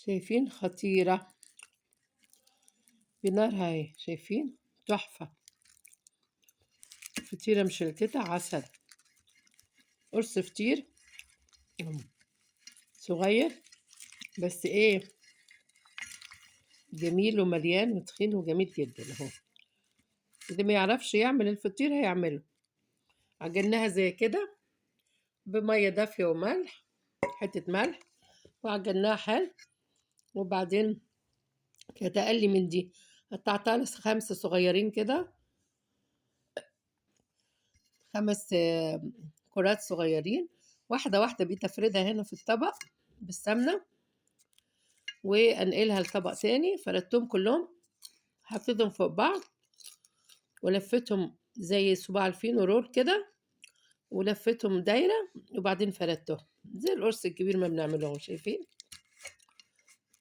شايفين؟ خطيرة بنارها اهي، شايفين؟ تحفة. فطيرة مشلتتة عسل، قرص فطير صغير بس ايه، جميل ومليان وتخين وجميل جدا اهو. اللي ما يعرفش يعمل الفطير هيعمله. عجناها زي كده بمية دافية وملح، حتة ملح، وعجناها حلو. وبعدين كانت أقل من دي، قطعتها 5 صغيرين كده، 5 كرات صغيرين، واحدة واحدة بقيت أفردها هنا في الطبق بالسمنة وأنقلها لطبق تاني. فردتهم كلهم، حطيتهم فوق بعض ولفتهم زي صباع الفينو رول كده، ولفتهم دايرة، وبعدين فردتهم زي القرص الكبير ما بنعملهم. شايفين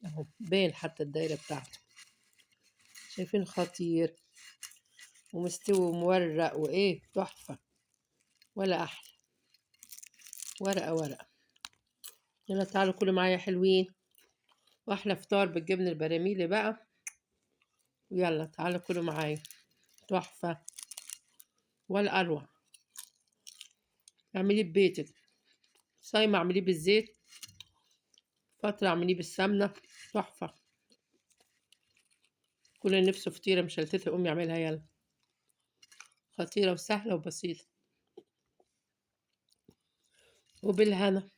اهو، باين حتى الدايرة بتاعته. شايفين؟ خطير ومستوي ومورق وايه، تحفة ولا احلى. ورقة ورقة. يلا تعالوا كلوا معايا حلوين، واحلى فطار بالجبن البراميلي بقى. يلا تعالوا كلوا معايا، تحفة ولا اروع. اعمليه ببيتك، صايمة اعمليه بالزيت، فترة اعمليه بالسمنة، تحفة. كل نفسه فطيرة مشلتتة قومي اعملها يلا. خطيرة وسهلة وبسيطة وبالهنا.